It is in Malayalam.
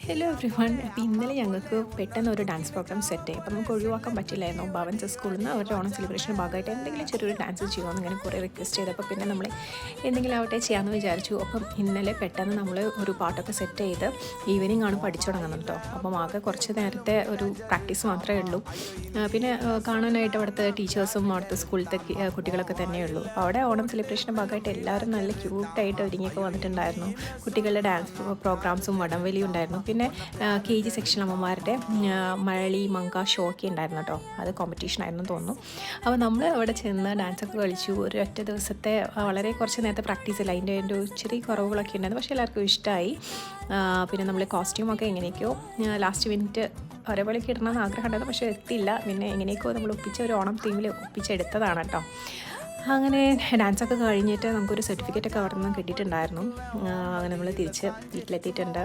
Hello every one. അപ്പോൾ ഇന്നലെ ഞങ്ങൾക്ക് പെട്ടെന്ന് ഒരു ഡാൻസ് പ്രോഗ്രാം സെറ്റ് ആയി. അപ്പോൾ നമുക്ക് ഒഴിവാക്കാൻ പറ്റില്ലായിരുന്നു. ഭവൻസ് സ്കൂളിൽ നിന്ന് അവരുടെ ഓണം സെലിബ്രേഷൻ്റെ ഭാഗമായിട്ട് എന്തെങ്കിലും ചെറിയൊരു ഡാൻസ് ചെയ്യുമെന്ന് ഇങ്ങനെ കുറേ റിക്വസ്റ്റ് ചെയ്തപ്പോൾ പിന്നെ നമ്മൾ എന്തെങ്കിലും ആവട്ടെ ചെയ്യാമെന്ന് വിചാരിച്ചു. അപ്പം ഇന്നലെ പെട്ടെന്ന് നമ്മൾ ഒരു പാട്ടൊക്കെ സെറ്റ് ചെയ്ത് ഈവനിങ് ആണ് പഠിച്ചു തുടങ്ങുന്നത് കേട്ടോ. അപ്പം ആകെ കുറച്ച് നേരത്തെ ഒരു പ്രാക്ടീസ് മാത്രമേ ഉള്ളൂ. പിന്നെ കാണാനായിട്ട് അവിടുത്തെ ടീച്ചേഴ്സും അവിടുത്തെ സ്കൂളിലത്തെ കുട്ടികളൊക്കെ തന്നെയുള്ളൂ. അപ്പോൾ അവിടെ ഓണം സെലിബ്രേഷൻ്റെ ഭാഗമായിട്ട് എല്ലാവരും നല്ല ക്യൂട്ടായിട്ട് ഒരുങ്ങിയൊക്കെ വന്നിട്ടുണ്ടായിരുന്നു. കുട്ടികളുടെ ഡാൻസ് പ്രോഗ്രാംസും വടംവലിയും ഉണ്ടായിരുന്നു. പിന്നെ KG സെക്ഷൻ അമ്മമാരുടെ മഴളി മങ്ക ഷോ ഒക്കെ ഉണ്ടായിരുന്നു കേട്ടോ. അത് കോമ്പറ്റീഷനായിരുന്നു തോന്നുന്നു. അപ്പോൾ നമ്മൾ അവിടെ ചെന്ന് ഡാൻസൊക്കെ കളിച്ചു. ഒരു ഒറ്റ ദിവസത്തെ വളരെ കുറച്ച് നേരത്തെ പ്രാക്ടീസ് ഇല്ല, അതിൻ്റെ ഒരു ചെറിയ കുറവുകളൊക്കെ ഉണ്ടായിരുന്നു. പക്ഷേ എല്ലാവർക്കും ഇഷ്ടമായി. പിന്നെ നമ്മൾ കോസ്റ്റ്യൂമൊക്കെ എങ്ങനെയൊക്കെയോ ലാസ്റ്റ് മിനിറ്റ് ഒരേപോലെയൊക്കെ ഇടണമെന്ന് ആഗ്രഹം ഉണ്ടായിരുന്നു, പക്ഷേ എത്തിയില്ല. പിന്നെ എങ്ങനെയൊക്കെയോ നമ്മൾ ഒപ്പിച്ച ഒരു ഓണം തീമിൽ ഒപ്പിച്ചെടുത്തതാണ് കേട്ടോ. അങ്ങനെ ഡാൻസൊക്കെ കഴിഞ്ഞിട്ട് നമുക്കൊരു സർട്ടിഫിക്കറ്റൊക്കെ അവിടെ നിന്ന് കിട്ടിയിട്ടുണ്ടായിരുന്നു. അങ്ങനെ നമ്മൾ തിരിച്ച് വീട്ടിലെത്തിയിട്ടുണ്ട്.